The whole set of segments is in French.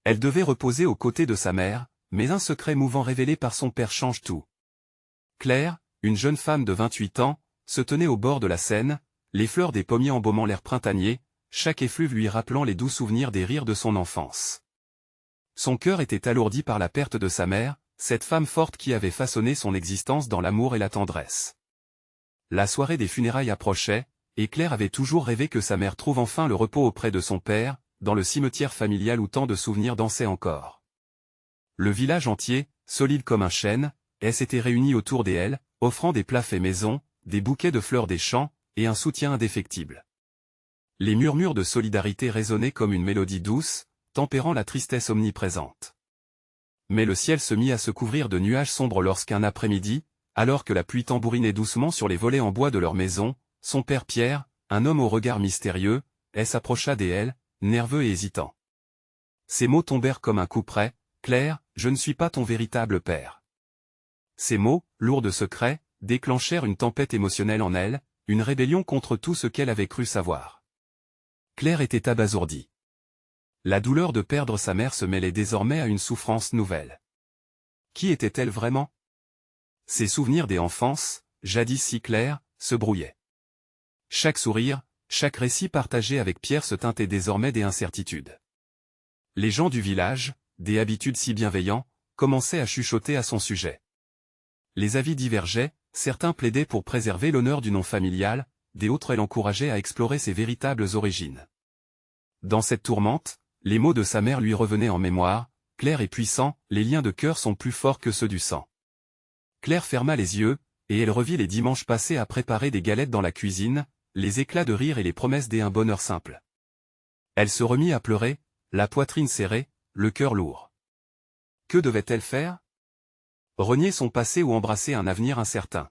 Elle devait reposer aux côtés de sa mère, mais un secret mouvant révélé par son père change tout. Claire, une jeune femme de 28 ans, se tenait au bord de la Seine, les fleurs des pommiers embaumant l'air printanier, chaque effluve lui rappelant les doux souvenirs des rires de son enfance. Son cœur était alourdi par la perte de sa mère, cette femme forte qui avait façonné son existence dans l'amour et la tendresse. La soirée des funérailles approchait, et Claire avait toujours rêvé que sa mère trouve enfin le repos auprès de son père, dans le cimetière familial où tant de souvenirs dansaient encore. Le village entier, solide comme un chêne, s'était réuni autour d'elle, offrant des plats faits maison, des bouquets de fleurs des champs, et un soutien indéfectible. Les murmures de solidarité résonnaient comme une mélodie douce, tempérant la tristesse omniprésente. Mais le ciel se mit à se couvrir de nuages sombres lorsqu'un après-midi, alors que la pluie tambourinait doucement sur les volets en bois de leur maison, son père Pierre, un homme au regard mystérieux, s'approcha d'elle, nerveux et hésitant. Ces mots tombèrent comme un coup près, « Claire, je ne suis pas ton véritable père. » Ces mots, lourds de secrets, déclenchèrent une tempête émotionnelle en elle, une rébellion contre tout ce qu'elle avait cru savoir. Claire était abasourdie. La douleur de perdre sa mère se mêlait désormais à une souffrance nouvelle. Qui était-elle vraiment? Ses souvenirs d'enfance, jadis si clairs, se brouillaient. Chaque sourire, chaque récit partagé avec Pierre se teintait désormais d'incertitudes. Les gens du village, des habitudes si bienveillants, commençaient à chuchoter à son sujet. Les avis divergeaient, certains plaidaient pour préserver l'honneur du nom familial, d'autres l'encourageaient à explorer ses véritables origines. Dans cette tourmente, les mots de sa mère lui revenaient en mémoire, clairs et puissants, les liens de cœur sont plus forts que ceux du sang. Claire ferma les yeux, et elle revit les dimanches passés à préparer des galettes dans la cuisine, les éclats de rire et les promesses d'un bonheur simple. Elle se remit à pleurer, la poitrine serrée, le cœur lourd. Que devait-elle faire? Renier son passé ou embrasser un avenir incertain?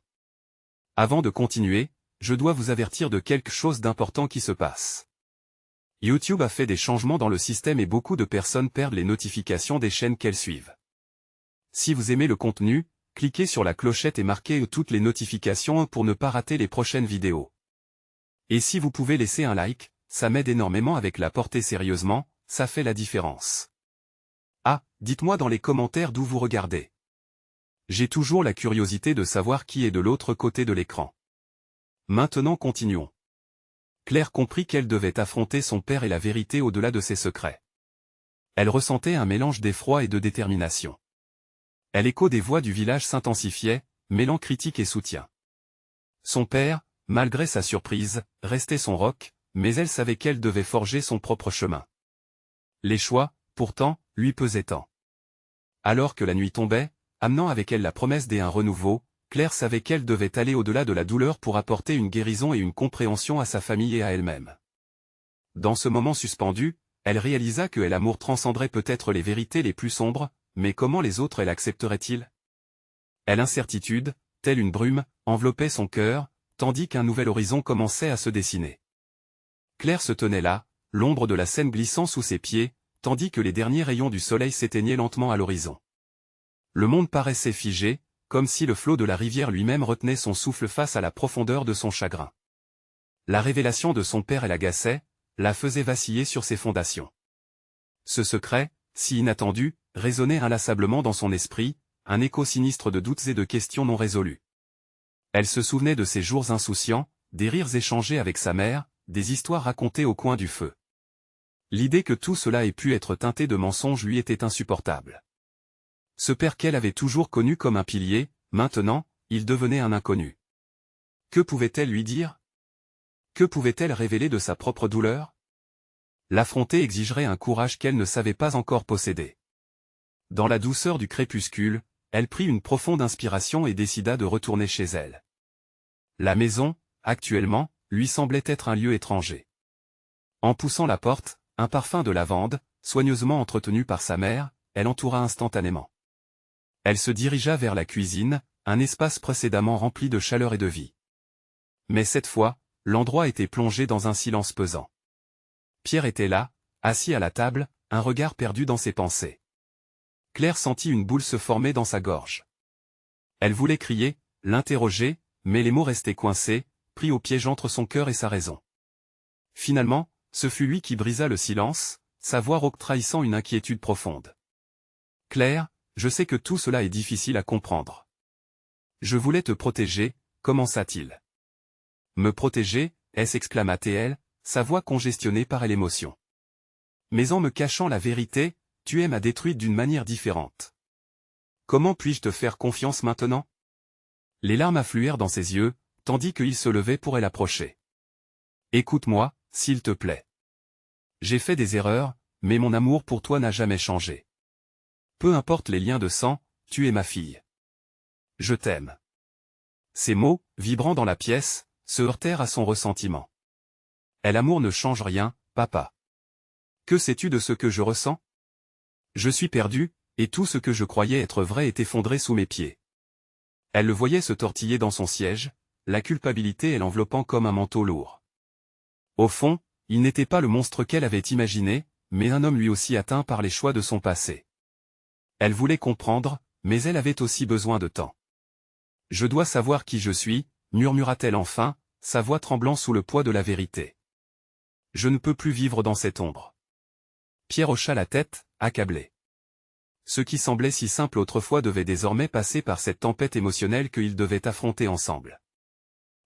Avant de continuer, je dois vous avertir de quelque chose d'important qui se passe. YouTube a fait des changements dans le système et beaucoup de personnes perdent les notifications des chaînes qu'elles suivent. Si vous aimez le contenu, cliquez sur la clochette et marquez toutes les notifications pour ne pas rater les prochaines vidéos. Et si vous pouvez laisser un like, ça m'aide énormément avec la portée sérieusement, ça fait la différence. Ah, dites-moi dans les commentaires d'où vous regardez. J'ai toujours la curiosité de savoir qui est de l'autre côté de l'écran. Maintenant continuons. Claire comprit qu'elle devait affronter son père et la vérité au-delà de ses secrets. Elle ressentait un mélange d'effroi et de détermination. L'écho des voix du village s'intensifiait, mêlant critique et soutien. Son père, malgré sa surprise, restait son roc, mais elle savait qu'elle devait forger son propre chemin. Les choix, pourtant, lui pesaient tant. Alors que la nuit tombait, amenant avec elle la promesse d'un renouveau, Claire savait qu'elle devait aller au-delà de la douleur pour apporter une guérison et une compréhension à sa famille et à elle-même. Dans ce moment suspendu, elle réalisa que l'amour transcenderait peut-être les vérités les plus sombres, mais comment les autres l'accepteraient-ils? L'incertitude, telle une brume, enveloppait son cœur, tandis qu'un nouvel horizon commençait à se dessiner. Claire se tenait là, l'ombre de la Seine glissant sous ses pieds, tandis que les derniers rayons du soleil s'éteignaient lentement à l'horizon. Le monde paraissait figé, comme si le flot de la rivière lui-même retenait son souffle face à la profondeur de son chagrin. La révélation de son père l'agaçait, la faisait vaciller sur ses fondations. Ce secret, si inattendu, résonnait inlassablement dans son esprit, un écho sinistre de doutes et de questions non résolues. Elle se souvenait de ses jours insouciants, des rires échangés avec sa mère, des histoires racontées au coin du feu. L'idée que tout cela ait pu être teinté de mensonges lui était insupportable. Ce père qu'elle avait toujours connu comme un pilier, maintenant, il devenait un inconnu. Que pouvait-elle lui dire? Que pouvait-elle révéler de sa propre douleur? L'affronter exigerait un courage qu'elle ne savait pas encore posséder. Dans la douceur du crépuscule, elle prit une profonde inspiration et décida de retourner chez elle. La maison, actuellement, lui semblait être un lieu étranger. En poussant la porte, un parfum de lavande, soigneusement entretenu par sa mère, elle entoura instantanément. Elle se dirigea vers la cuisine, un espace précédemment rempli de chaleur et de vie. Mais cette fois, l'endroit était plongé dans un silence pesant. Pierre était là, assis à la table, un regard perdu dans ses pensées. Claire sentit une boule se former dans sa gorge. Elle voulait crier, l'interroger, mais les mots restaient coincés, pris au piège entre son cœur et sa raison. Finalement, ce fut lui qui brisa le silence, sa voix rauque trahissant une inquiétude profonde. Claire, je sais que tout cela est difficile à comprendre. Je voulais te protéger, commença-t-il. Me protéger, exclama-t-elle, sa voix congestionnée par l'émotion. Mais en me cachant la vérité, tu m'as détruite d'une manière différente. Comment puis-je te faire confiance maintenant? Les larmes affluèrent dans ses yeux, tandis qu'il se levait pour l'approcher. Écoute-moi, s'il te plaît. J'ai fait des erreurs, mais mon amour pour toi n'a jamais changé. Peu importe les liens de sang, tu es ma fille. Je t'aime. Ces mots, vibrant dans la pièce, se heurtèrent à son ressentiment. L'amour ne change rien, papa. Que sais-tu de ce que je ressens? Je suis perdu, et tout ce que je croyais être vrai est effondré sous mes pieds. Elle le voyait se tortiller dans son siège, la culpabilité l'enveloppant comme un manteau lourd. Au fond, il n'était pas le monstre qu'elle avait imaginé, mais un homme lui aussi atteint par les choix de son passé. Elle voulait comprendre, mais elle avait aussi besoin de temps. Je dois savoir qui je suis, murmura-t-elle enfin, sa voix tremblant sous le poids de la vérité. Je ne peux plus vivre dans cette ombre. Pierre hocha la tête, accablé. Ce qui semblait si simple autrefois devait désormais passer par cette tempête émotionnelle qu'ils devaient affronter ensemble.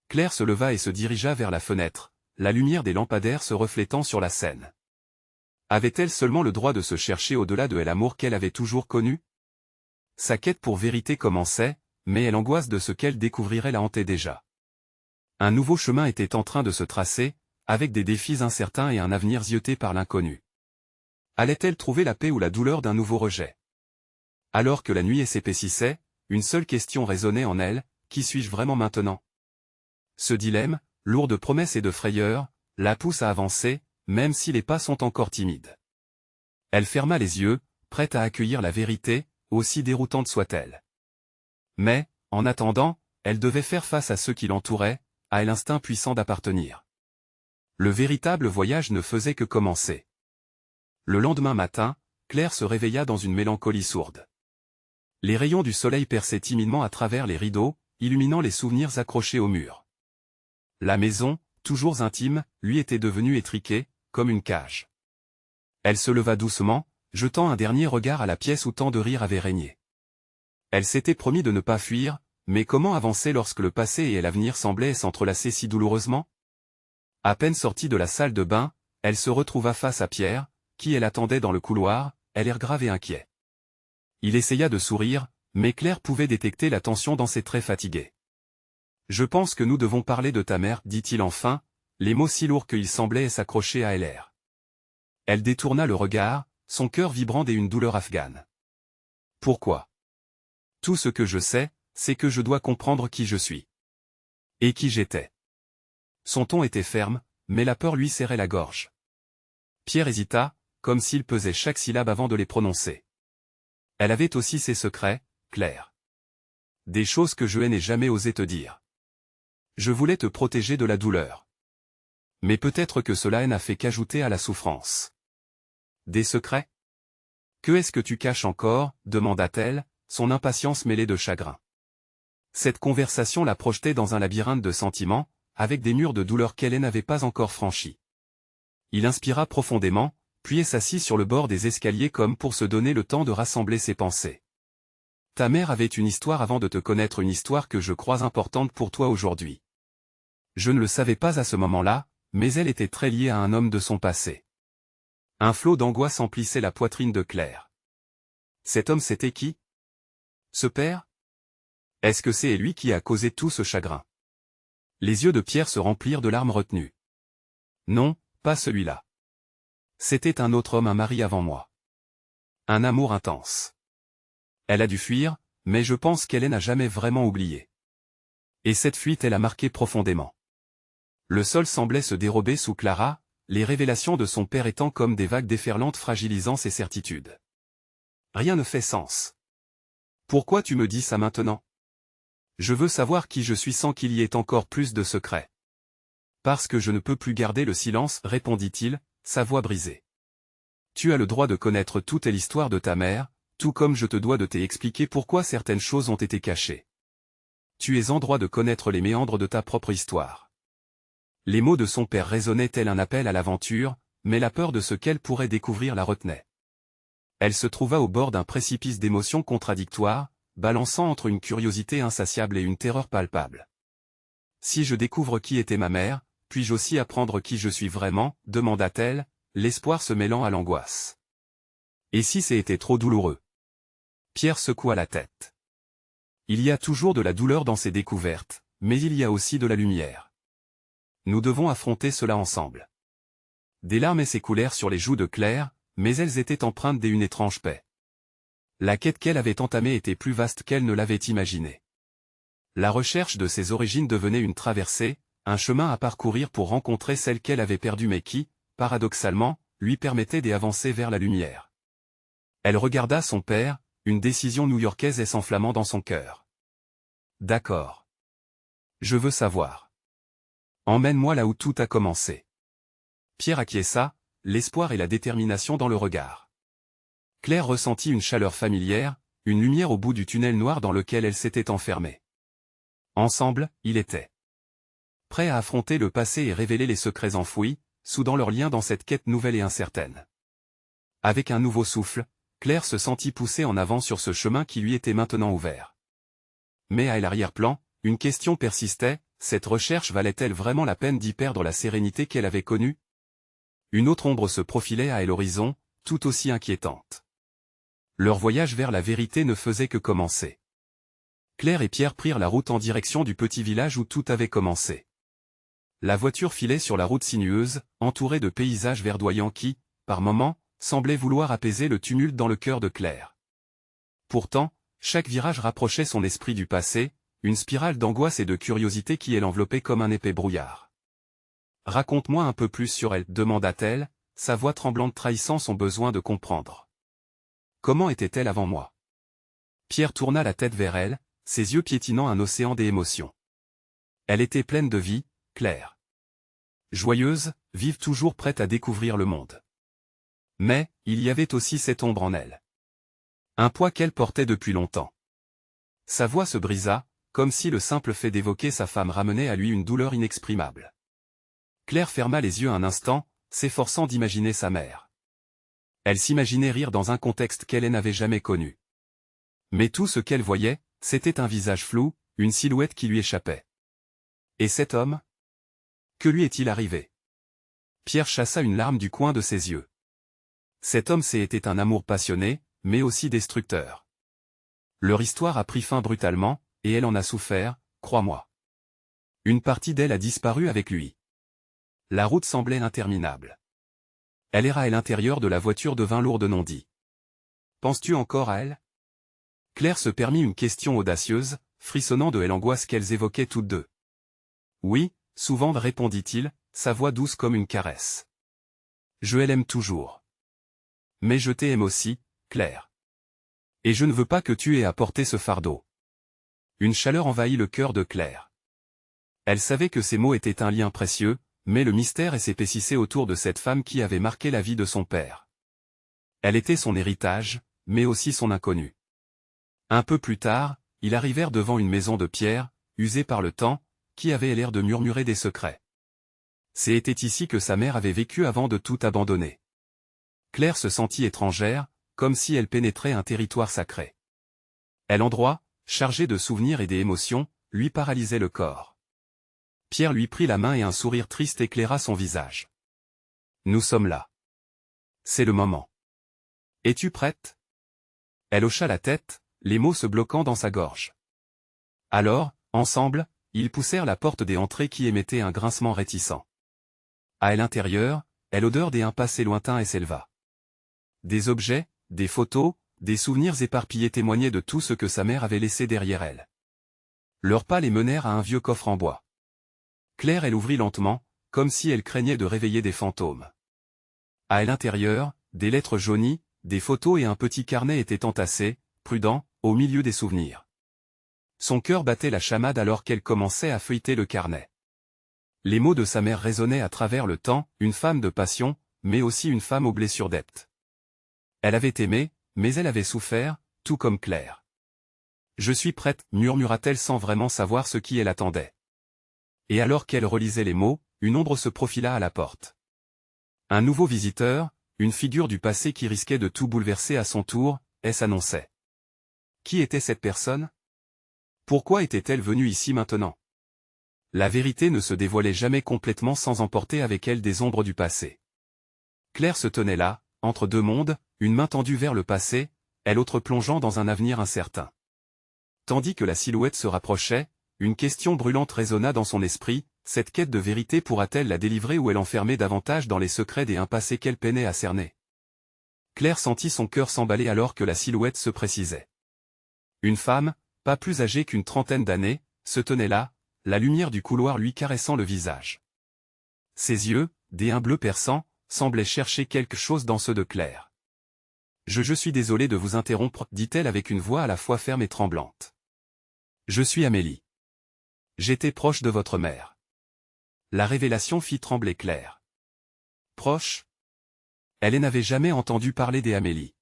Claire se leva et se dirigea vers la fenêtre, la lumière des lampadaires se reflétant sur la scène. Avait-elle seulement le droit de se chercher au-delà de l'amour qu'elle avait toujours connu? Sa quête pour vérité commençait, mais l'angoisse de ce qu'elle découvrirait la hantait déjà. Un nouveau chemin était en train de se tracer, avec des défis incertains et un avenir zioté par l'inconnu. Allait-elle trouver la paix ou la douleur d'un nouveau rejet? Alors que la nuit s'épaississait, une seule question résonnait en elle, qui suis-je vraiment maintenant? Ce dilemme, lourd de promesses et de frayeurs, la pousse à avancer, même si les pas sont encore timides. Elle ferma les yeux, prête à accueillir la vérité, aussi déroutante soit-elle. Mais, en attendant, elle devait faire face à ceux qui l'entouraient, à l'instinct puissant d'appartenir. Le véritable voyage ne faisait que commencer. Le lendemain matin, Claire se réveilla dans une mélancolie sourde. Les rayons du soleil perçaient timidement à travers les rideaux, illuminant les souvenirs accrochés au mur. La maison, toujours intime, lui était devenue étriquée, comme une cage. Elle se leva doucement, jetant un dernier regard à la pièce où tant de rire avait régné. Elle s'était promis de ne pas fuir, mais comment avancer lorsque le passé et l'avenir semblaient s'entrelacer si douloureusement? À peine sortie de la salle de bain, elle se retrouva face à Pierre, qui elle attendait dans le couloir, l'air grave et inquiet. Il essaya de sourire, mais Claire pouvait détecter la tension dans ses traits fatigués. « Je pense que nous devons parler de ta mère, dit-il enfin, les mots si lourds qu'il semblait s'accrocher à LR. Elle détourna le regard, son cœur vibrant d'une douleur afghane. « Pourquoi? Tout ce que je sais, c'est que je dois comprendre qui je suis. Et qui j'étais. » Son ton était ferme, mais la peur lui serrait la gorge. Pierre hésita, comme s'il pesait chaque syllabe avant de les prononcer. Elle avait aussi ses secrets, Claire. Des choses que je n'ai jamais osé te dire. Je voulais te protéger de la douleur. Mais peut-être que cela n'a fait qu'ajouter à la souffrance. Des secrets? Que est-ce que tu caches encore? Demanda-t-elle, son impatience mêlée de chagrin. Cette conversation la projetait dans un labyrinthe de sentiments, avec des murs de douleur qu'elle n'avait pas encore franchis. Il inspira profondément, puis s'assit sur le bord des escaliers comme pour se donner le temps de rassembler ses pensées. Ta mère avait une histoire avant de te connaître, une histoire que je crois importante pour toi aujourd'hui. Je ne le savais pas à ce moment-là, mais elle était très liée à un homme de son passé. Un flot d'angoisse emplissait la poitrine de Claire. Cet homme, c'était qui? Ce père? Est-ce que c'est lui qui a causé tout ce chagrin? Les yeux de Pierre se remplirent de larmes retenues. Non, pas celui-là. C'était un autre homme, un mari avant moi. Un amour intense. Elle a dû fuir, mais je pense qu'elle n'a jamais vraiment oublié. Et cette fuite elle a marqué profondément. Le sol semblait se dérober sous Clara, les révélations de son père étant comme des vagues déferlantes fragilisant ses certitudes. Rien ne fait sens. Pourquoi tu me dis ça maintenant? Je veux savoir qui je suis sans qu'il y ait encore plus de secrets. Parce que je ne peux plus garder le silence, répondit-il, sa voix brisée. Tu as le droit de connaître toute l'histoire de ta mère, tout comme je te dois de t'expliquer pourquoi certaines choses ont été cachées. Tu es en droit de connaître les méandres de ta propre histoire. Les mots de son père résonnaient tels un appel à l'aventure, mais la peur de ce qu'elle pourrait découvrir la retenait. Elle se trouva au bord d'un précipice d'émotions contradictoires, balançant entre une curiosité insatiable et une terreur palpable. Si je découvre qui était ma mère, puis-je aussi apprendre qui je suis vraiment, demanda-t-elle, l'espoir se mêlant à l'angoisse. Et si c'était trop douloureux? Pierre secoua la tête. Il y a toujours de la douleur dans ces découvertes, mais il y a aussi de la lumière. Nous devons affronter cela ensemble. Des larmes s'écoulèrent sur les joues de Claire, mais elles étaient empreintes d'une étrange paix. La quête qu'elle avait entamée était plus vaste qu'elle ne l'avait imaginée. La recherche de ses origines devenait une traversée, un chemin à parcourir pour rencontrer celle qu'elle avait perdue mais qui, paradoxalement, lui permettait d'avancer vers la lumière. Elle regarda son père, une décision new-yorkaise s'enflammant dans son cœur. D'accord. Je veux savoir. Emmène-moi là où tout a commencé. Pierre acquiesça, l'espoir et la détermination dans le regard. Claire ressentit une chaleur familière, une lumière au bout du tunnel noir dans lequel elle s'était enfermée. Ensemble, ils étaient prêts à affronter le passé et révéler les secrets enfouis, soudant leurs liens dans cette quête nouvelle et incertaine. Avec un nouveau souffle, Claire se sentit pousser en avant sur ce chemin qui lui était maintenant ouvert. Mais à l'arrière-plan, une question persistait, cette recherche valait-elle vraiment la peine d'y perdre la sérénité qu'elle avait connue? Une autre ombre se profilait à l'horizon, tout aussi inquiétante. Leur voyage vers la vérité ne faisait que commencer. Claire et Pierre prirent la route en direction du petit village où tout avait commencé. La voiture filait sur la route sinueuse, entourée de paysages verdoyants qui, par moments, semblaient vouloir apaiser le tumulte dans le cœur de Claire. Pourtant, chaque virage rapprochait son esprit du passé, une spirale d'angoisse et de curiosité qui l'enveloppait comme un épais brouillard. « Raconte-moi un peu plus sur elle, demanda-t-elle, sa voix tremblante trahissant son besoin de comprendre. Comment était-elle avant moi? Pierre tourna la tête vers elle, ses yeux piétinant un océan d'émotions. Elle était pleine de vie, Claire. Joyeuse, vive, toujours prête à découvrir le monde. Mais, il y avait aussi cette ombre en elle. Un poids qu'elle portait depuis longtemps. Sa voix se brisa, comme si le simple fait d'évoquer sa femme ramenait à lui une douleur inexprimable. Claire ferma les yeux un instant, s'efforçant d'imaginer sa mère. Elle s'imaginait rire dans un contexte qu'elle n'avait jamais connu. Mais tout ce qu'elle voyait, c'était un visage flou, une silhouette qui lui échappait. Et cet homme? Que lui est-il arrivé? Pierre chassa une larme du coin de ses yeux. Cet homme était un amour passionné, mais aussi destructeur. Leur histoire a pris fin brutalement, et elle en a souffert, crois-moi. Une partie d'elle a disparu avec lui. La route semblait interminable. Elle erra à l'intérieur de la voiture devint lourde non dit. Penses-tu encore à elle? Claire se permit une question audacieuse, frissonnant de l'angoisse qu'elles évoquaient toutes deux. Oui, souvent, répondit-il, sa voix douce comme une caresse. Je l'aime toujours. Mais je t'aime aussi, Claire. Et je ne veux pas que tu aies à porter ce fardeau. Une chaleur envahit le cœur de Claire. Elle savait que ces mots étaient un lien précieux, mais le mystère s'épaississait autour de cette femme qui avait marqué la vie de son père. Elle était son héritage, mais aussi son inconnu. Un peu plus tard, ils arrivèrent devant une maison de pierre, usée par le temps, qui avait l'air de murmurer des secrets. C'était ici que sa mère avait vécu avant de tout abandonner. Claire se sentit étrangère, comme si elle pénétrait un territoire sacré. L'endroit, chargé de souvenirs et d'émotions, lui paralysait le corps. Pierre lui prit la main et un sourire triste éclaira son visage. Nous sommes là. C'est le moment. Es-tu prête? Elle hocha la tête, les mots se bloquant dans sa gorge. Alors, ensemble, ils poussèrent la porte des entrées qui émettait un grincement réticent. À l'intérieur, l'odeur d'un passé lointain s'éleva. Des objets, des photos, des souvenirs éparpillés témoignaient de tout ce que sa mère avait laissé derrière elle. Leurs pas les menèrent à un vieux coffre en bois. Claire l'ouvrit lentement, comme si elle craignait de réveiller des fantômes. À l'intérieur, des lettres jaunies, des photos et un petit carnet étaient entassés, prudents, au milieu des souvenirs. Son cœur battait la chamade alors qu'elle commençait à feuilleter le carnet. Les mots de sa mère résonnaient à travers le temps, une femme de passion, mais aussi une femme aux blessures deptes. Elle avait aimé, mais elle avait souffert, tout comme Claire. Je suis prête, murmura-t-elle sans vraiment savoir ce qui elle attendait. Et alors qu'elle relisait les mots, une ombre se profila à la porte. Un nouveau visiteur, une figure du passé qui risquait de tout bouleverser à son tour, s'annonçait. Qui était cette personne? Pourquoi était-elle venue ici maintenant? La vérité ne se dévoilait jamais complètement sans emporter avec elle des ombres du passé. Claire se tenait là, entre deux mondes, une main tendue vers le passé, et l'autre plongeant dans un avenir incertain. Tandis que la silhouette se rapprochait, une question brûlante résonna dans son esprit, cette quête de vérité pourra-t-elle la délivrer ou elle enfermer davantage dans les secrets d'un passé qu'elle peinait à cerner? Claire sentit son cœur s'emballer alors que la silhouette se précisait. Une femme, pas plus âgée qu'une trentaine d'années, se tenait là, la lumière du couloir lui caressant le visage. Ses yeux, d'un bleu perçant, semblaient chercher quelque chose dans ceux de Claire. Je suis désolée de vous interrompre, dit-elle avec une voix à la fois ferme et tremblante. Je suis Amélie. J'étais proche de votre mère. La révélation fit trembler Claire. Proche? Elle n'avait jamais entendu parler d'Amélie.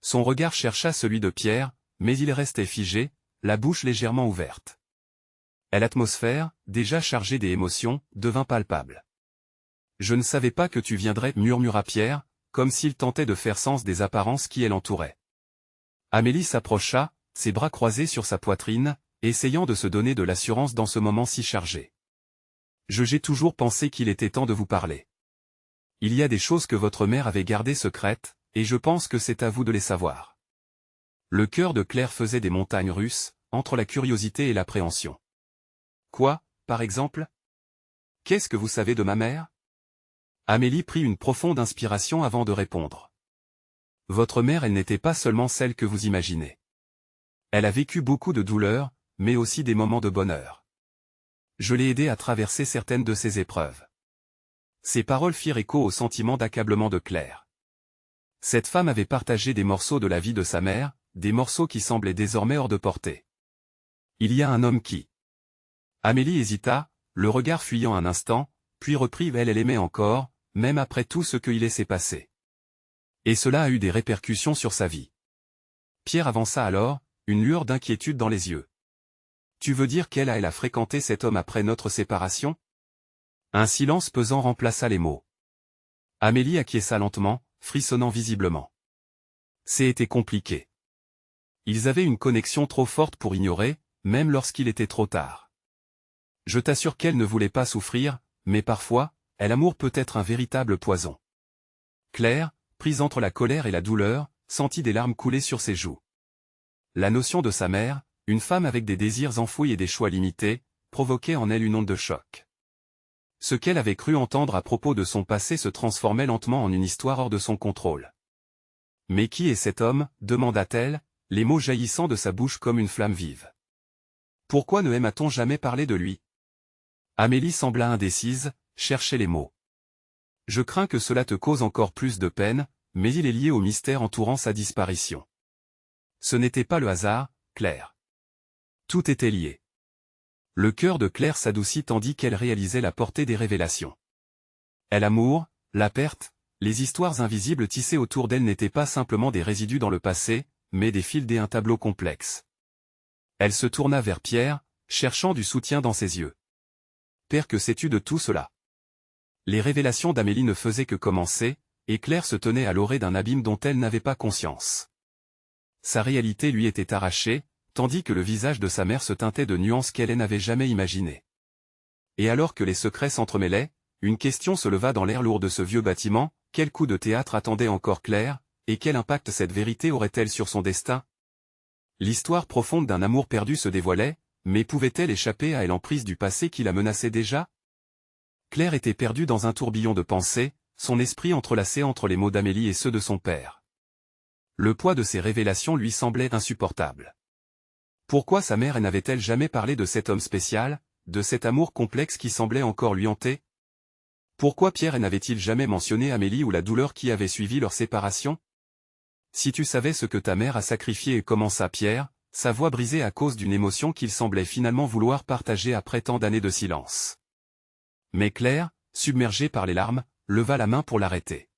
Son regard chercha celui de Pierre, mais il restait figé, la bouche légèrement ouverte. Et l'atmosphère, déjà chargée d'émotions, devint palpable. Je ne savais pas que tu viendrais, murmura Pierre, comme s'il tentait de faire sens des apparences qui l'entouraient. Amélie s'approcha, ses bras croisés sur sa poitrine, essayant de se donner de l'assurance dans ce moment si chargé. J'ai toujours pensé qu'il était temps de vous parler. Il y a des choses que votre mère avait gardées secrètes, et je pense que c'est à vous de les savoir. Le cœur de Claire faisait des montagnes russes, entre la curiosité et l'appréhension. Quoi, par exemple? Qu'est-ce que vous savez de ma mère? Amélie prit une profonde inspiration avant de répondre. Votre mère, elle n'était pas seulement celle que vous imaginez. Elle a vécu beaucoup de douleurs, mais aussi des moments de bonheur. Je l'ai aidée à traverser certaines de ces épreuves. Ces paroles firent écho au sentiment d'accablement de Claire. Cette femme avait partagé des morceaux de la vie de sa mère, des morceaux qui semblaient désormais hors de portée. Il y a un homme qui... Amélie hésita, le regard fuyant un instant, puis reprit elle aimait encore, même après tout ce qu'il s'est passé. Et cela a eu des répercussions sur sa vie. Pierre avança alors, une lueur d'inquiétude dans les yeux. Tu veux dire qu'elle a fréquenté cet homme après notre séparation? Un silence pesant remplaça les mots. Amélie acquiesça lentement, frissonnant visiblement. C'était compliqué. Ils avaient une connexion trop forte pour ignorer, même lorsqu'il était trop tard. Je t'assure qu'elle ne voulait pas souffrir, mais parfois, l'amour peut être un véritable poison. Claire, prise entre la colère et la douleur, sentit des larmes couler sur ses joues. La notion de sa mère, une femme avec des désirs enfouis et des choix limités, provoquait en elle une onde de choc. Ce qu'elle avait cru entendre à propos de son passé se transformait lentement en une histoire hors de son contrôle. Mais qui est cet homme? Demanda-t-elle, les mots jaillissant de sa bouche comme une flamme vive. Pourquoi ne m'a-t-on jamais parlé de lui? Amélie sembla indécise, cherchait les mots. Je crains que cela te cause encore plus de peine, mais il est lié au mystère entourant sa disparition. Ce n'était pas le hasard, Claire. Tout était lié. Le cœur de Claire s'adoucit tandis qu'elle réalisait la portée des révélations. L'amour, la perte, les histoires invisibles tissées autour d'elle n'étaient pas simplement des résidus dans le passé, mais des fils d'un tableau complexe. Elle se tourna vers Pierre, cherchant du soutien dans ses yeux. Père, que sais-tu de tout cela? Les révélations d'Amélie ne faisaient que commencer, et Claire se tenait à l'orée d'un abîme dont elle n'avait pas conscience. Sa réalité lui était arrachée, tandis que le visage de sa mère se teintait de nuances qu'elle n'avait jamais imaginées. Et alors que les secrets s'entremêlaient, une question se leva dans l'air lourd de ce vieux bâtiment, quel coup de théâtre attendait encore Claire, et quel impact cette vérité aurait-elle sur son destin? L'histoire profonde d'un amour perdu se dévoilait, mais pouvait-elle échapper à l'emprise du passé qui la menaçait déjà? Claire était perdue dans un tourbillon de pensées, son esprit entrelacé entre les mots d'Amélie et ceux de son père. Le poids de ces révélations lui semblait insupportable. Pourquoi sa mère n'avait-elle jamais parlé de cet homme spécial, de cet amour complexe qui semblait encore lui hanter? Pourquoi Pierre n'avait-il jamais mentionné Amélie ou la douleur qui avait suivi leur séparation? Si tu savais ce que ta mère a sacrifié, commença Pierre, sa voix brisée à cause d'une émotion qu'il semblait finalement vouloir partager après tant d'années de silence. Mais Claire, submergée par les larmes, leva la main pour l'arrêter.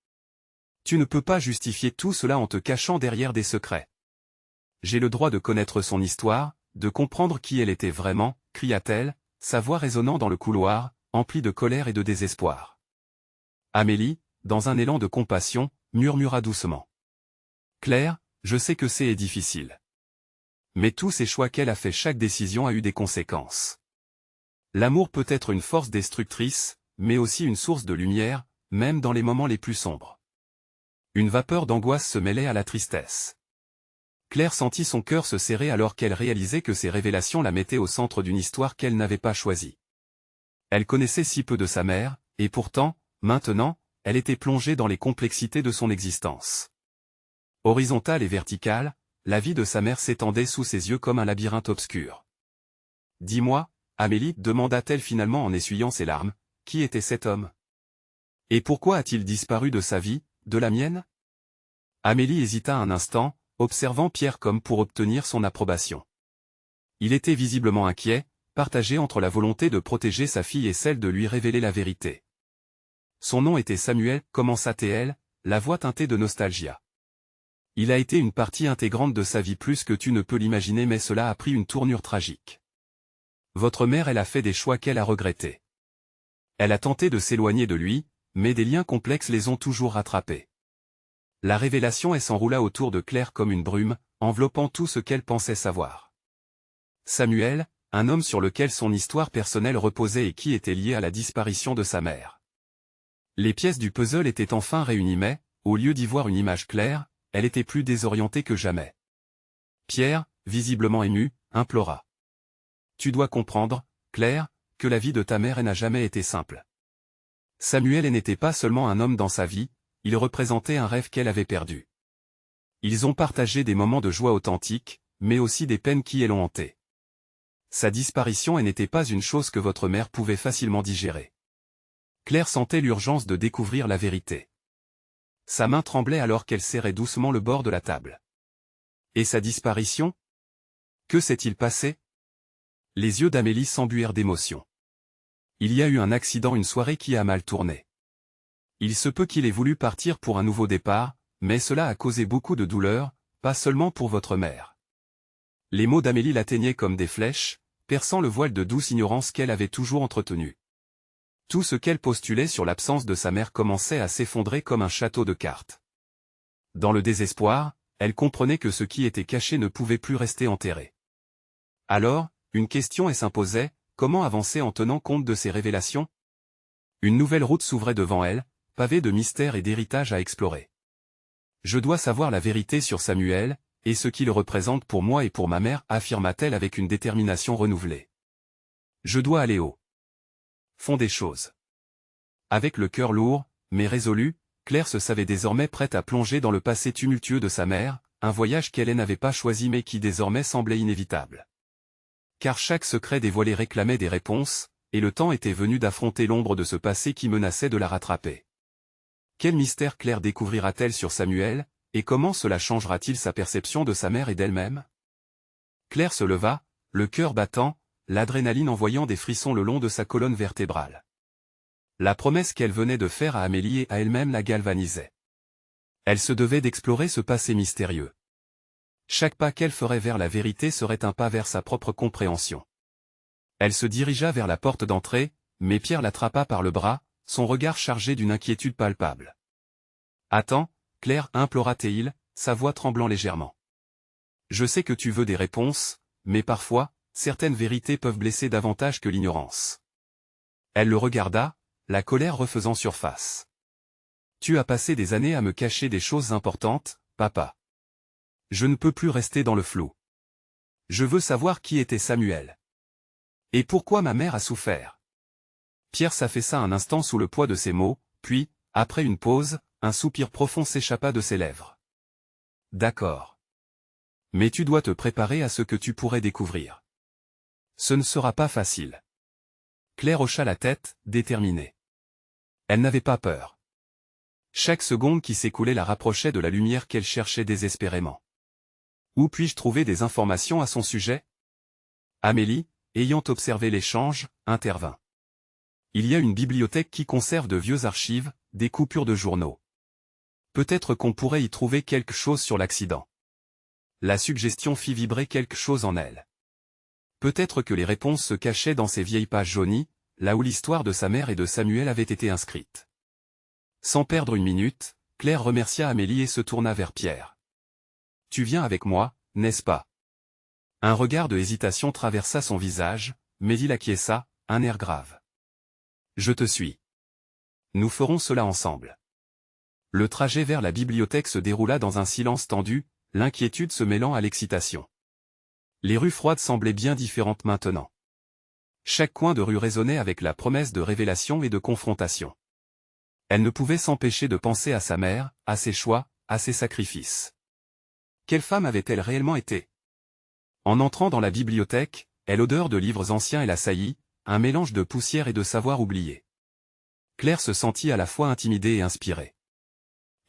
Tu ne peux pas justifier tout cela en te cachant derrière des secrets. J'ai le droit de connaître son histoire, de comprendre qui elle était vraiment, cria-t-elle, sa voix résonnant dans le couloir, emplie de colère et de désespoir. Amélie, dans un élan de compassion, murmura doucement. Claire, je sais que c'est difficile. Mais tous ces choix qu'elle a fait, chaque décision a eu des conséquences. L'amour peut être une force destructrice, mais aussi une source de lumière, même dans les moments les plus sombres. Une vapeur d'angoisse se mêlait à la tristesse. Claire sentit son cœur se serrer alors qu'elle réalisait que ces révélations la mettaient au centre d'une histoire qu'elle n'avait pas choisie. Elle connaissait si peu de sa mère, et pourtant, maintenant, elle était plongée dans les complexités de son existence. Horizontale et verticale, la vie de sa mère s'étendait sous ses yeux comme un labyrinthe obscur. « Dis-moi, Amélie, demanda-t-elle finalement en essuyant ses larmes, qui était cet homme? Et pourquoi a-t-il disparu de sa vie, de la mienne ?» Amélie hésita un instant, observant Pierre comme pour obtenir son approbation. Il était visiblement inquiet, partagé entre la volonté de protéger sa fille et celle de lui révéler la vérité. Son nom était Samuel, commença-t-elle, la voix teintée de nostalgia. Il a été une partie intégrante de sa vie plus que tu ne peux l'imaginer, mais cela a pris une tournure tragique. Votre mère, elle a fait des choix qu'elle a regrettés. Elle a tenté de s'éloigner de lui, mais des liens complexes les ont toujours rattrapés. La révélation s'enroula autour de Claire comme une brume, enveloppant tout ce qu'elle pensait savoir. Samuel, un homme sur lequel son histoire personnelle reposait et qui était lié à la disparition de sa mère. Les pièces du puzzle étaient enfin réunies mais, au lieu d'y voir une image claire, elle était plus désorientée que jamais. Pierre, visiblement ému, implora. « Tu dois comprendre, Claire, que la vie de ta mère n'a jamais été simple. Samuel n'était pas seulement un homme dans sa vie, il représentait un rêve qu'elle avait perdu. Ils ont partagé des moments de joie authentiques, mais aussi des peines qui l'ont hanté. Sa disparition n'était pas une chose que votre mère pouvait facilement digérer. » Claire sentait l'urgence de découvrir la vérité. Sa main tremblait alors qu'elle serrait doucement le bord de la table. Et sa disparition? Que s'est-il passé? Les yeux d'Amélie s'embuèrent d'émotion. Il y a eu un accident une soirée qui a mal tourné. Il se peut qu'il ait voulu partir pour un nouveau départ, mais cela a causé beaucoup de douleur, pas seulement pour votre mère. Les mots d'Amélie l'atteignaient comme des flèches, perçant le voile de douce ignorance qu'elle avait toujours entretenu. Tout ce qu'elle postulait sur l'absence de sa mère commençait à s'effondrer comme un château de cartes. Dans le désespoir, elle comprenait que ce qui était caché ne pouvait plus rester enterré. Alors, une question s'imposait, comment avancer en tenant compte de ces révélations? Une nouvelle route s'ouvrait devant elle, pavée de mystères et d'héritages à explorer. Je dois savoir la vérité sur Samuel, et ce qu'il représente pour moi et pour ma mère, affirma-t-elle avec une détermination renouvelée. Je dois aller au fond des choses. Avec le cœur lourd, mais résolu, Claire se savait désormais prête à plonger dans le passé tumultueux de sa mère, un voyage qu'elle n'avait pas choisi mais qui désormais semblait inévitable. Car chaque secret dévoilé réclamait des réponses, et le temps était venu d'affronter l'ombre de ce passé qui menaçait de la rattraper. Quel mystère Claire découvrira-t-elle sur Samuel, et comment cela changera-t-il sa perception de sa mère et d'elle-même? Claire se leva, le cœur battant, l'adrénaline envoyant des frissons le long de sa colonne vertébrale. La promesse qu'elle venait de faire à Amélie et à elle-même la galvanisait. Elle se devait d'explorer ce passé mystérieux. Chaque pas qu'elle ferait vers la vérité serait un pas vers sa propre compréhension. Elle se dirigea vers la porte d'entrée, mais Pierre l'attrapa par le bras, son regard chargé d'une inquiétude palpable. « Attends, Claire, implora-t-il, sa voix tremblant légèrement. Je sais que tu veux des réponses, mais parfois, certaines vérités peuvent blesser davantage que l'ignorance. » Elle le regarda, la colère refaisant surface. « Tu as passé des années à me cacher des choses importantes, papa. Je ne peux plus rester dans le flou. Je veux savoir qui était Samuel. Et pourquoi ma mère a souffert. » Pierre s'affaissa un instant sous le poids de ses mots, puis, après une pause, un soupir profond s'échappa de ses lèvres. « D'accord. Mais tu dois te préparer à ce que tu pourrais découvrir. Ce ne sera pas facile. » Claire hocha la tête, déterminée. Elle n'avait pas peur. Chaque seconde qui s'écoulait la rapprochait de la lumière qu'elle cherchait désespérément. Où puis-je trouver des informations à son sujet? Amélie, ayant observé l'échange, intervint. Il y a une bibliothèque qui conserve de vieux archives, des coupures de journaux. Peut-être qu'on pourrait y trouver quelque chose sur l'accident. La suggestion fit vibrer quelque chose en elle. Peut-être que les réponses se cachaient dans ces vieilles pages jaunies, là où l'histoire de sa mère et de Samuel avait été inscrite. Sans perdre une minute, Claire remercia Amélie et se tourna vers Pierre. « Tu viens avec moi, n'est-ce pas ?» Un regard de hésitation traversa son visage, mais il acquiesça, un air grave. « Je te suis. Nous ferons cela ensemble. » Le trajet vers la bibliothèque se déroula dans un silence tendu, l'inquiétude se mêlant à l'excitation. Les rues froides semblaient bien différentes maintenant. Chaque coin de rue résonnait avec la promesse de révélation et de confrontation. Elle ne pouvait s'empêcher de penser à sa mère, à ses choix, à ses sacrifices. Quelle femme avait-elle réellement été? En entrant dans la bibliothèque, l'odeur de livres anciens l'assaillit, un mélange de poussière et de savoir oublié. Claire se sentit à la fois intimidée et inspirée.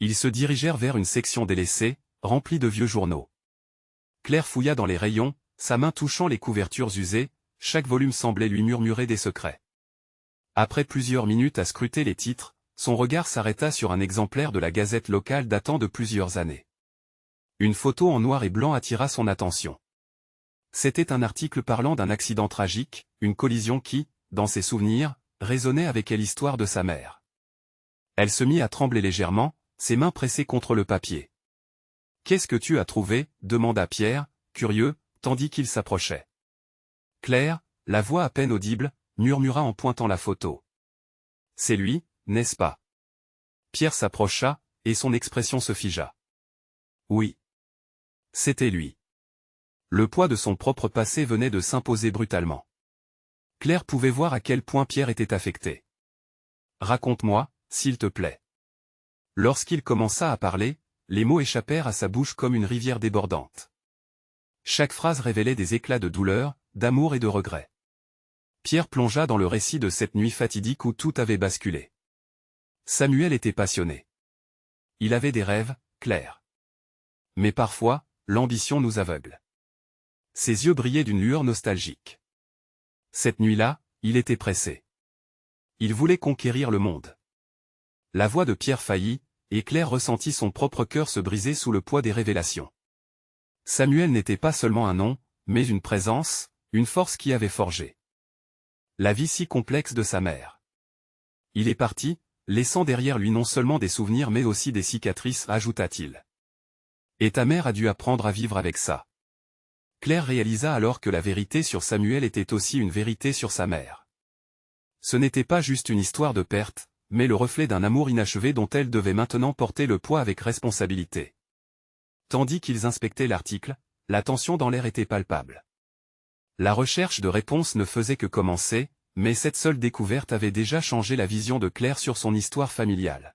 Ils se dirigèrent vers une section délaissée, remplie de vieux journaux. Claire fouilla dans les rayons, sa main touchant les couvertures usées, chaque volume semblait lui murmurer des secrets. Après plusieurs minutes à scruter les titres, son regard s'arrêta sur un exemplaire de la gazette locale datant de plusieurs années. Une photo en noir et blanc attira son attention. C'était un article parlant d'un accident tragique, une collision qui, dans ses souvenirs, résonnait avec l'histoire de sa mère. Elle se mit à trembler légèrement, ses mains pressées contre le papier. « Qu'est-ce que tu as trouvé ?» demanda Pierre, curieux, tandis qu'il s'approchait. Claire, la voix à peine audible, murmura en pointant la photo. « C'est lui, n'est-ce pas ?» Pierre s'approcha, et son expression se figea. Oui. C'était lui. Le poids de son propre passé venait de s'imposer brutalement. Claire pouvait voir à quel point Pierre était affecté. « Raconte-moi, s'il te plaît. » Lorsqu'il commença à parler, les mots échappèrent à sa bouche comme une rivière débordante. Chaque phrase révélait des éclats de douleur, d'amour et de regret. Pierre plongea dans le récit de cette nuit fatidique où tout avait basculé. Samuel était passionné. Il avait des rêves, clairs. Mais parfois, l'ambition nous aveugle. Ses yeux brillaient d'une lueur nostalgique. Cette nuit-là, il était pressé. Il voulait conquérir le monde. La voix de Pierre faillit, et Claire ressentit son propre cœur se briser sous le poids des révélations. Samuel n'était pas seulement un nom, mais une présence, une force qui avait forgé la vie si complexe de sa mère. Il est parti, laissant derrière lui non seulement des souvenirs mais aussi des cicatrices, ajouta-t-il. Et ta mère a dû apprendre à vivre avec ça. Claire réalisa alors que la vérité sur Samuel était aussi une vérité sur sa mère. Ce n'était pas juste une histoire de perte, mais le reflet d'un amour inachevé dont elle devait maintenant porter le poids avec responsabilité. Tandis qu'ils inspectaient l'article, la tension dans l'air était palpable. La recherche de réponses ne faisait que commencer, mais cette seule découverte avait déjà changé la vision de Claire sur son histoire familiale.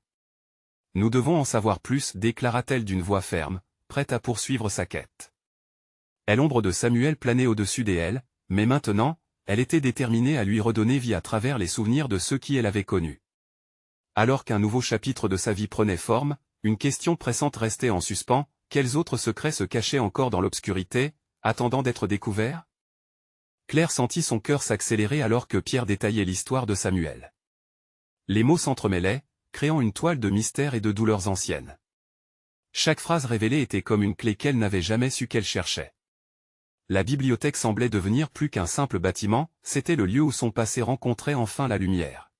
Nous devons en savoir plus, déclara-t-elle d'une voix ferme, prête à poursuivre sa quête. L'ombre de Samuel planait au-dessus d'elle, mais maintenant, elle était déterminée à lui redonner vie à travers les souvenirs de ceux qui elle avait connus. Alors qu'un nouveau chapitre de sa vie prenait forme, une question pressante restait en suspens, quels autres secrets se cachaient encore dans l'obscurité, attendant d'être découverts? Claire sentit son cœur s'accélérer alors que Pierre détaillait l'histoire de Samuel. Les mots s'entremêlaient, créant une toile de mystères et de douleurs anciennes. Chaque phrase révélée était comme une clé qu'elle n'avait jamais su qu'elle cherchait. La bibliothèque semblait devenir plus qu'un simple bâtiment, c'était le lieu où son passé rencontrait enfin la lumière.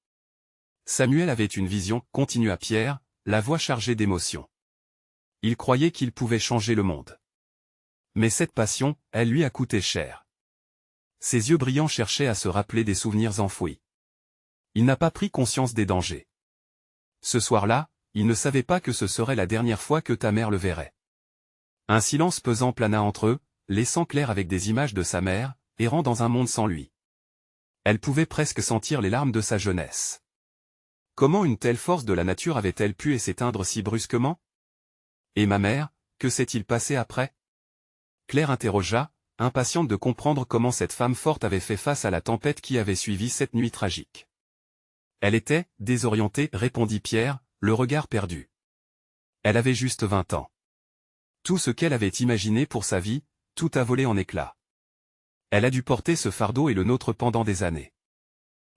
Samuel avait une vision, continua Pierre, la voix chargée d'émotion. Il croyait qu'il pouvait changer le monde. Mais cette passion, elle lui a coûté cher. Ses yeux brillants cherchaient à se rappeler des souvenirs enfouis. Il n'a pas pris conscience des dangers. Ce soir-là, il ne savait pas que ce serait la dernière fois que ta mère le verrait. Un silence pesant plana entre eux, laissant Claire avec des images de sa mère, errant dans un monde sans lui. Elle pouvait presque sentir les larmes de sa jeunesse. Comment une telle force de la nature avait-elle pu s'éteindre si brusquement? Et ma mère, que s'est-il passé après? Claire interrogea, impatiente de comprendre comment cette femme forte avait fait face à la tempête qui avait suivi cette nuit tragique. Elle était, désorientée, répondit Pierre, le regard perdu. Elle avait juste 20 ans. Tout ce qu'elle avait imaginé pour sa vie, tout a volé en éclats. Elle a dû porter ce fardeau et le nôtre pendant des années.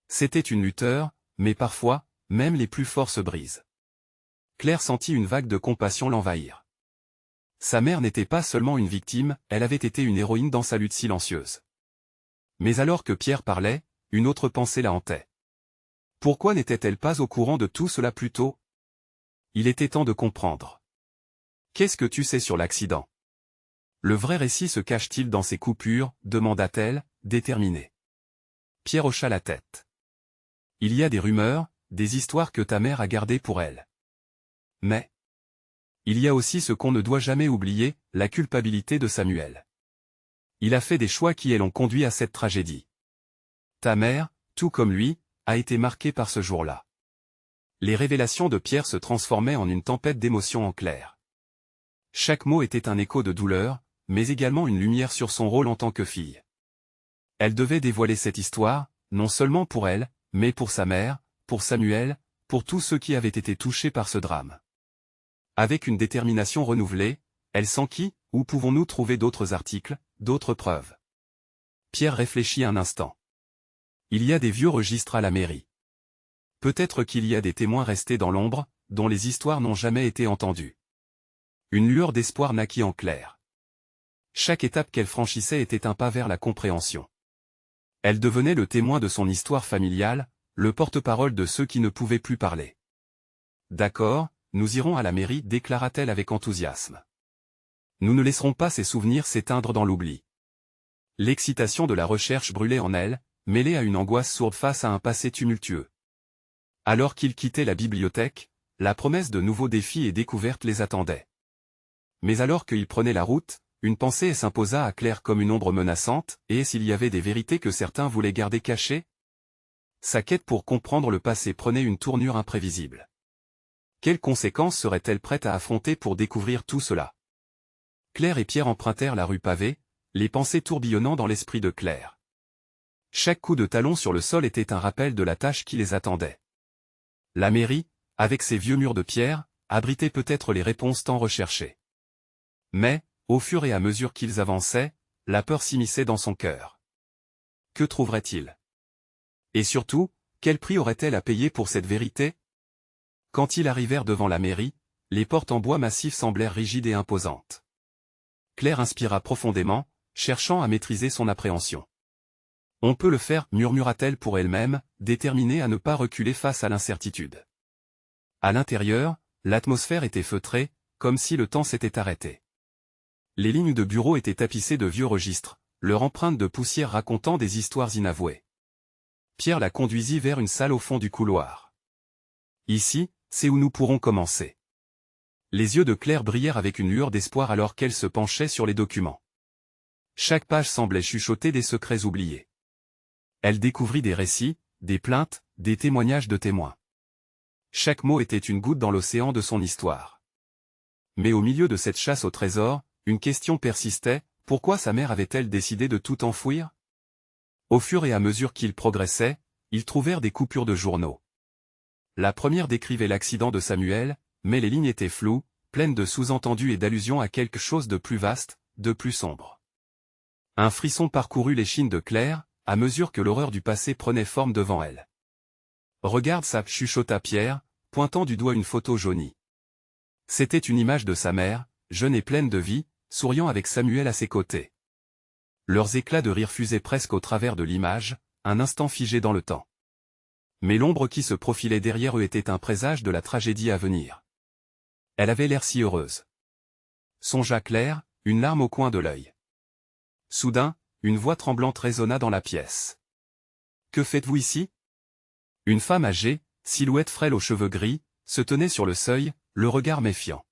C'était une lutteur, mais parfois, même les plus forts se brisent. Claire sentit une vague de compassion l'envahir. Sa mère n'était pas seulement une victime, elle avait été une héroïne dans sa lutte silencieuse. Mais alors que Pierre parlait, une autre pensée la hantait. Pourquoi n'était-elle pas au courant de tout cela plus tôt? Il était temps de comprendre. Qu'est-ce que tu sais sur l'accident? Le vrai récit se cache-t-il dans ces coupures, demanda-t-elle, déterminée. Pierre hocha la tête. Il y a des rumeurs, des histoires que ta mère a gardées pour elle. Mais il y a aussi ce qu'on ne doit jamais oublier, la culpabilité de Samuel. Il a fait des choix qui l'ont conduit à cette tragédie. Ta mère, tout comme lui, a été marquée par ce jour-là. Les révélations de Pierre se transformaient en une tempête d'émotions en Claire. Chaque mot était un écho de douleur, mais également une lumière sur son rôle en tant que fille. Elle devait dévoiler cette histoire, non seulement pour elle, mais pour sa mère, pour Samuel, pour tous ceux qui avaient été touchés par ce drame. Avec une détermination renouvelée, elle s'enquit, où pouvons-nous trouver d'autres articles, d'autres preuves? Pierre réfléchit un instant. Il y a des vieux registres à la mairie. Peut-être qu'il y a des témoins restés dans l'ombre, dont les histoires n'ont jamais été entendues. Une lueur d'espoir naquit en Claire. Chaque étape qu'elle franchissait était un pas vers la compréhension. Elle devenait le témoin de son histoire familiale, le porte-parole de ceux qui ne pouvaient plus parler. D'accord, nous irons à la mairie, déclara-t-elle avec enthousiasme. Nous ne laisserons pas ces souvenirs s'éteindre dans l'oubli. L'excitation de la recherche brûlait en elle, mêlée à une angoisse sourde face à un passé tumultueux. Alors qu'ils quittaient la bibliothèque, la promesse de nouveaux défis et découvertes les attendait. Mais alors qu'ils prenaient la route, une pensée s'imposa à Claire comme une ombre menaçante, et s'il y avait des vérités que certains voulaient garder cachées? Sa quête pour comprendre le passé prenait une tournure imprévisible. Quelles conséquences serait-elle prête à affronter pour découvrir tout cela? Claire et Pierre empruntèrent la rue pavée, les pensées tourbillonnant dans l'esprit de Claire. Chaque coup de talon sur le sol était un rappel de la tâche qui les attendait. La mairie, avec ses vieux murs de pierre, abritait peut-être les réponses tant recherchées. Mais, au fur et à mesure qu'ils avançaient, la peur s'immisçait dans son cœur. Que trouverait-il? Et surtout, quel prix aurait-elle à payer pour cette vérité? Quand ils arrivèrent devant la mairie, les portes en bois massif semblèrent rigides et imposantes. Claire inspira profondément, cherchant à maîtriser son appréhension. On peut le faire, murmura-t-elle pour elle-même, déterminée à ne pas reculer face à l'incertitude. À l'intérieur, l'atmosphère était feutrée, comme si le temps s'était arrêté. Les lignes de bureaux étaient tapissées de vieux registres, leur empreinte de poussière racontant des histoires inavouées. Pierre la conduisit vers une salle au fond du couloir. Ici, c'est où nous pourrons commencer. Les yeux de Claire brillèrent avec une lueur d'espoir alors qu'elle se penchait sur les documents. Chaque page semblait chuchoter des secrets oubliés. Elle découvrit des récits, des plaintes, des témoignages de témoins. Chaque mot était une goutte dans l'océan de son histoire. Mais au milieu de cette chasse au trésor, une question persistait, pourquoi sa mère avait-elle décidé de tout enfouir? Au fur et à mesure qu'ils progressaient, ils trouvèrent des coupures de journaux. La première décrivait l'accident de Samuel, mais les lignes étaient floues, pleines de sous-entendus et d'allusions à quelque chose de plus vaste, de plus sombre. Un frisson parcourut l'échine de Claire, à mesure que l'horreur du passé prenait forme devant elle. « Regarde ça, chuchota Pierre, pointant du doigt une photo jaunie. C'était une image de sa mère, jeune et pleine de vie, souriant avec Samuel à ses côtés. Leurs éclats de rire fusaient presque au travers de l'image, un instant figé dans le temps. Mais l'ombre qui se profilait derrière eux était un présage de la tragédie à venir. Elle avait l'air si heureuse. Songea Claire, une larme au coin de l'œil. Soudain, une voix tremblante résonna dans la pièce. « Que faites-vous ici ?» Une femme âgée, silhouette frêle aux cheveux gris, se tenait sur le seuil, le regard méfiant.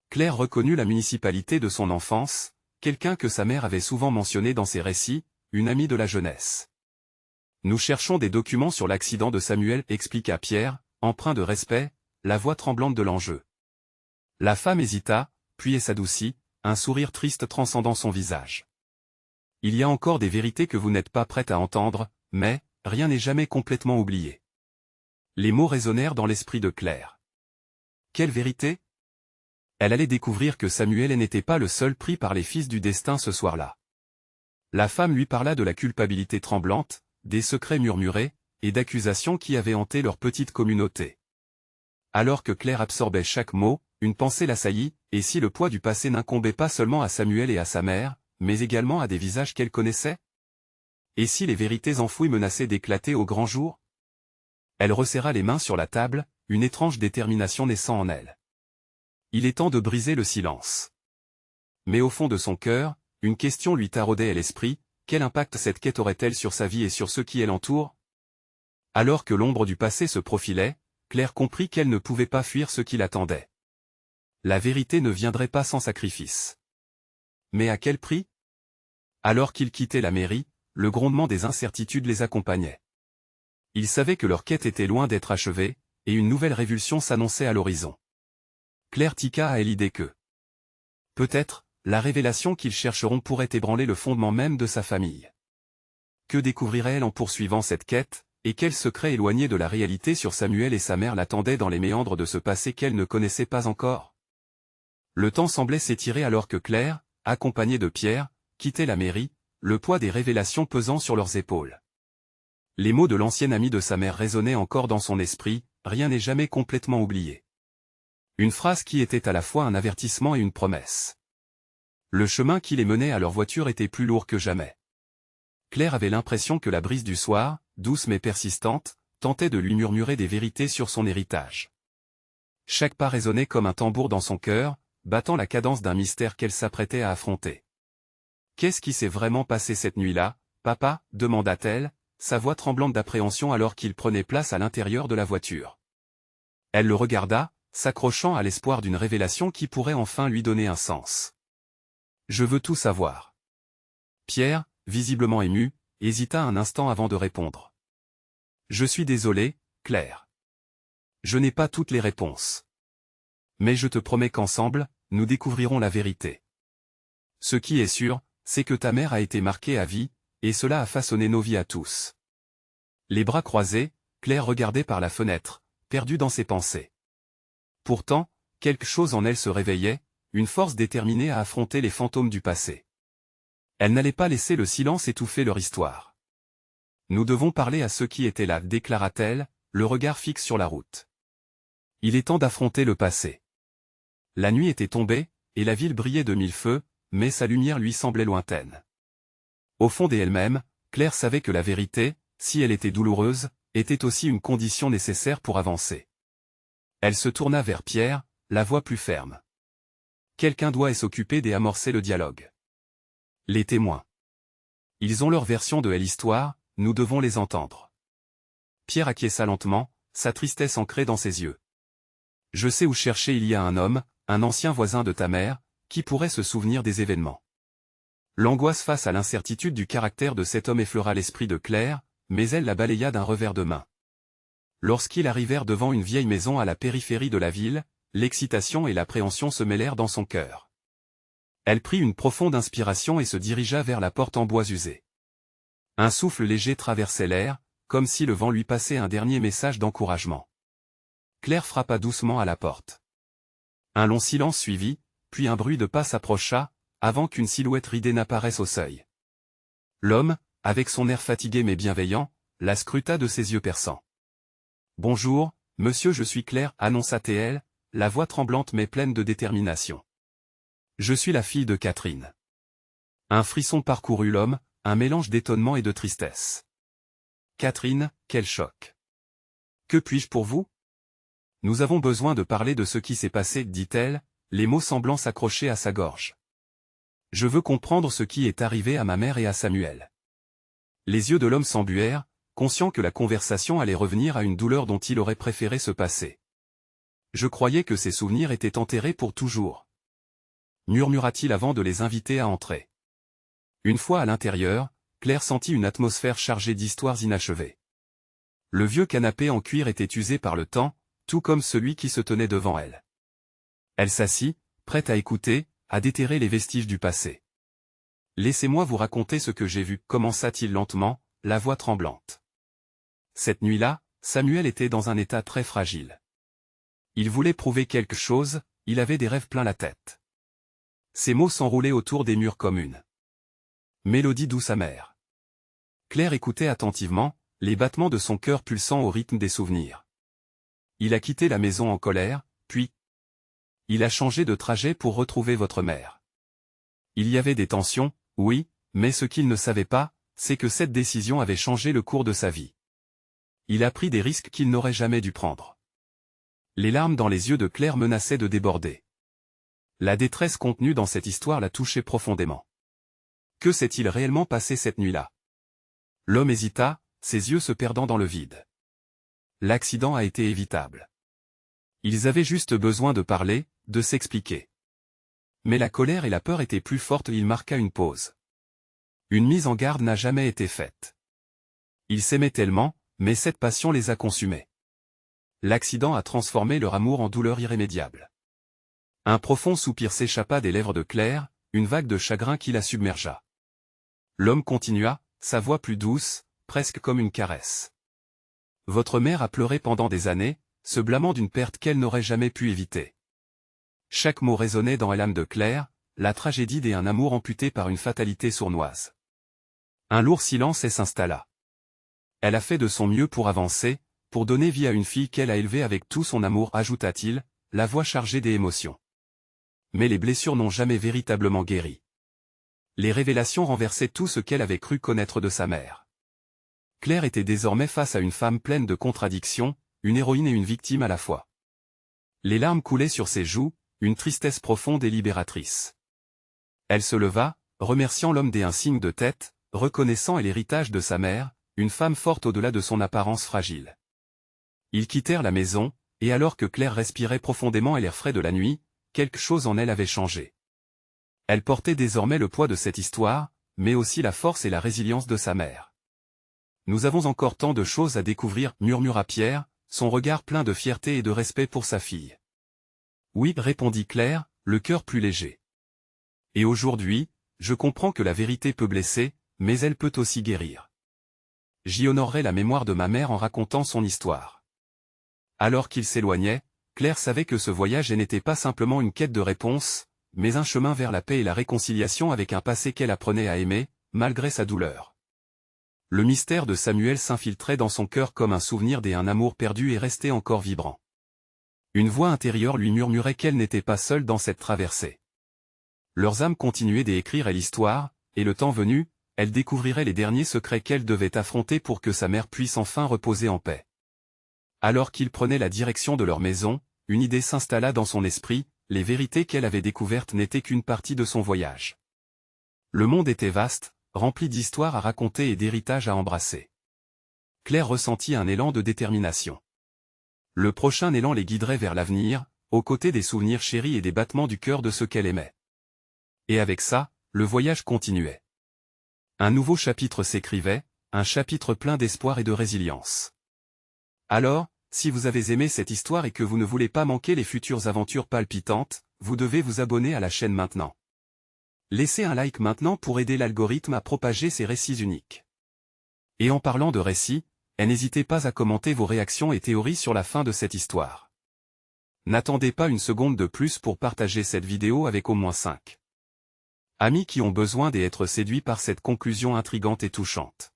Claire reconnut la municipalité de son enfance, quelqu'un que sa mère avait souvent mentionné dans ses récits, une amie de la jeunesse. « Nous cherchons des documents sur l'accident de Samuel, expliqua Pierre, empreint de respect, la voix tremblante de l'enjeu. La femme hésita, puis s'adoucit, un sourire triste transcendant son visage. « Il y a encore des vérités que vous n'êtes pas prête à entendre, mais, rien n'est jamais complètement oublié. » Les mots résonnèrent dans l'esprit de Claire. Quelle vérité? Elle allait découvrir que Samuel n'était pas le seul pris par les fils du destin ce soir-là. La femme lui parla de la culpabilité tremblante, des secrets murmurés, et d'accusations qui avaient hanté leur petite communauté. Alors que Claire absorbait chaque mot, une pensée l'assaillit, et si le poids du passé n'incombait pas seulement à Samuel et à sa mère, mais également à des visages qu'elle connaissait? Et si les vérités enfouies menaçaient d'éclater au grand jour? Elle resserra les mains sur la table, une étrange détermination naissant en elle. Il est temps de briser le silence. Mais au fond de son cœur, une question lui taraudait à l'esprit, quel impact cette quête aurait-elle sur sa vie et sur ceux qui l'entourent? Alors que l'ombre du passé se profilait, Claire comprit qu'elle ne pouvait pas fuir ce qui l'attendait. La vérité ne viendrait pas sans sacrifice. Mais à quel prix? Alors qu'ils quittaient la mairie, le grondement des incertitudes les accompagnait. Ils savaient que leur quête était loin d'être achevée, et une nouvelle révulsion s'annonçait à l'horizon. Claire tiqua à l'idée que, peut-être, la révélation qu'ils chercheront pourrait ébranler le fondement même de sa famille. Que découvrirait-elle en poursuivant cette quête, et quel secret éloigné de la réalité sur Samuel et sa mère l'attendaient dans les méandres de ce passé qu'elle ne connaissait pas encore? Le temps semblait s'étirer alors que Claire, accompagnée de Pierre, quittait la mairie, le poids des révélations pesant sur leurs épaules. Les mots de l'ancienne amie de sa mère résonnaient encore dans son esprit, rien n'est jamais complètement oublié. Une phrase qui était à la fois un avertissement et une promesse. Le chemin qui les menait à leur voiture était plus lourd que jamais. Claire avait l'impression que la brise du soir, douce mais persistante, tentait de lui murmurer des vérités sur son héritage. Chaque pas résonnait comme un tambour dans son cœur, battant la cadence d'un mystère qu'elle s'apprêtait à affronter. « Qu'est-ce qui s'est vraiment passé cette nuit-là, papa » demanda-t-elle, sa voix tremblante d'appréhension alors qu'il prenait place à l'intérieur de la voiture. Elle le regarda, s'accrochant à l'espoir d'une révélation qui pourrait enfin lui donner un sens. « Je veux tout savoir. » Pierre, visiblement ému, hésita un instant avant de répondre. « Je suis désolé, Claire. Je n'ai pas toutes les réponses. Mais je te promets qu'ensemble, nous découvrirons la vérité. Ce qui est sûr, c'est que ta mère a été marquée à vie, et cela a façonné nos vies à tous. » Les bras croisés, Claire regardait par la fenêtre, perdue dans ses pensées. Pourtant, quelque chose en elle se réveillait, une force déterminée à affronter les fantômes du passé. Elle n'allait pas laisser le silence étouffer leur histoire. « Nous devons parler à ceux qui étaient là » déclara-t-elle, le regard fixe sur la route. « Il est temps d'affronter le passé. » La nuit était tombée, et la ville brillait de mille feux, mais sa lumière lui semblait lointaine. Au fond d'elle-même, Claire savait que la vérité, si elle était douloureuse, était aussi une condition nécessaire pour avancer. Elle se tourna vers Pierre, la voix plus ferme. Quelqu'un doit s'occuper d'amorcer le dialogue. Les témoins. Ils ont leur version de l'histoire, nous devons les entendre. Pierre acquiesça lentement, sa tristesse ancrée dans ses yeux. Je sais où chercher, il y a un homme, un ancien voisin de ta mère, qui pourrait se souvenir des événements. L'angoisse face à l'incertitude du caractère de cet homme effleura l'esprit de Claire, mais elle la balaya d'un revers de main. Lorsqu'ils arrivèrent devant une vieille maison à la périphérie de la ville, l'excitation et l'appréhension se mêlèrent dans son cœur. Elle prit une profonde inspiration et se dirigea vers la porte en bois usé. Un souffle léger traversait l'air, comme si le vent lui passait un dernier message d'encouragement. Claire frappa doucement à la porte. Un long silence suivit, puis un bruit de pas s'approcha, avant qu'une silhouette ridée n'apparaisse au seuil. L'homme, avec son air fatigué mais bienveillant, la scruta de ses yeux perçants. « Bonjour, monsieur, je suis Claire, annonça-t-elle, la voix tremblante mais pleine de détermination. Je suis la fille de Catherine. » Un frisson parcourut l'homme, un mélange d'étonnement et de tristesse. « Catherine, quel choc. Que puis-je pour vous ? » Nous avons besoin de parler de ce qui s'est passé, dit-elle, les mots semblant s'accrocher à sa gorge. Je veux comprendre ce qui est arrivé à ma mère et à Samuel. Les yeux de l'homme s'embuèrent, conscient que la conversation allait revenir à une douleur dont il aurait préféré se passer. Je croyais que ces souvenirs étaient enterrés pour toujours. Murmura-t-il avant de les inviter à entrer. Une fois à l'intérieur, Claire sentit une atmosphère chargée d'histoires inachevées. Le vieux canapé en cuir était usé par le temps, tout comme celui qui se tenait devant elle. Elle s'assit, prête à écouter, à déterrer les vestiges du passé. « Laissez-moi vous raconter ce que j'ai vu, » commença-t-il lentement, la voix tremblante. Cette nuit-là, Samuel était dans un état très fragile. Il voulait prouver quelque chose, il avait des rêves plein la tête. Ses mots s'enroulaient autour des murs comme une mélodie douce amère. Claire écoutait attentivement, les battements de son cœur pulsant au rythme des souvenirs. Il a quitté la maison en colère, puis il a changé de trajet pour retrouver votre mère. Il y avait des tensions, oui, mais ce qu'il ne savait pas, c'est que cette décision avait changé le cours de sa vie. Il a pris des risques qu'il n'aurait jamais dû prendre. Les larmes dans les yeux de Claire menaçaient de déborder. La détresse contenue dans cette histoire la touchait profondément. Que s'est-il réellement passé cette nuit-là? L'homme hésita, ses yeux se perdant dans le vide. L'accident a été évitable. Ils avaient juste besoin de parler, de s'expliquer. Mais la colère et la peur étaient plus fortes, il marqua une pause. Une mise en garde n'a jamais été faite. Ils s'aimaient tellement, mais cette passion les a consumés. L'accident a transformé leur amour en douleur irrémédiable. Un profond soupir s'échappa des lèvres de Claire, une vague de chagrin qui la submergea. L'homme continua, sa voix plus douce, presque comme une caresse. Votre mère a pleuré pendant des années, se blâmant d'une perte qu'elle n'aurait jamais pu éviter. Chaque mot résonnait dans l'âme de Claire, la tragédie d'un amour amputé par une fatalité sournoise. Un lourd silence s'installa. Elle a fait de son mieux pour avancer, pour donner vie à une fille qu'elle a élevée avec tout son amour, ajouta-t-il, la voix chargée d'émotions. Mais les blessures n'ont jamais véritablement guéri. Les révélations renversaient tout ce qu'elle avait cru connaître de sa mère. Claire était désormais face à une femme pleine de contradictions, une héroïne et une victime à la fois. Les larmes coulaient sur ses joues, une tristesse profonde et libératrice. Elle se leva, remerciant l'homme d'un signe de tête, reconnaissant l'héritage de sa mère, une femme forte au-delà de son apparence fragile. Ils quittèrent la maison, et alors que Claire respirait profondément l'air frais de la nuit, quelque chose en elle avait changé. Elle portait désormais le poids de cette histoire, mais aussi la force et la résilience de sa mère. Nous avons encore tant de choses à découvrir, murmura Pierre, son regard plein de fierté et de respect pour sa fille. Oui, répondit Claire, le cœur plus léger. Et aujourd'hui, je comprends que la vérité peut blesser, mais elle peut aussi guérir. J'y honorerai la mémoire de ma mère en racontant son histoire. Alors qu'il s'éloignait, Claire savait que ce voyage n'était pas simplement une quête de réponse, mais un chemin vers la paix et la réconciliation avec un passé qu'elle apprenait à aimer, malgré sa douleur. Le mystère de Samuel s'infiltrait dans son cœur comme un souvenir d'un amour perdu et restait encore vibrant. Une voix intérieure lui murmurait qu'elle n'était pas seule dans cette traversée. Leurs âmes continuaient d'écrire l'histoire, et le temps venu, elle découvrirait les derniers secrets qu'elle devait affronter pour que sa mère puisse enfin reposer en paix. Alors qu'ils prenaient la direction de leur maison, une idée s'installa dans son esprit, les vérités qu'elle avait découvertes n'étaient qu'une partie de son voyage. Le monde était vaste, rempli d'histoires à raconter et d'héritages à embrasser. Claire ressentit un élan de détermination. Le prochain élan les guiderait vers l'avenir, aux côtés des souvenirs chéris et des battements du cœur de ceux qu'elle aimait. Et avec ça, le voyage continuait. Un nouveau chapitre s'écrivait, un chapitre plein d'espoir et de résilience. Alors, si vous avez aimé cette histoire et que vous ne voulez pas manquer les futures aventures palpitantes, vous devez vous abonner à la chaîne maintenant. Laissez un like maintenant pour aider l'algorithme à propager ces récits uniques. Et en parlant de récits, n'hésitez pas à commenter vos réactions et théories sur la fin de cette histoire. N'attendez pas une seconde de plus pour partager cette vidéo avec au moins 5 amis qui ont besoin d'être séduits par cette conclusion intrigante et touchante.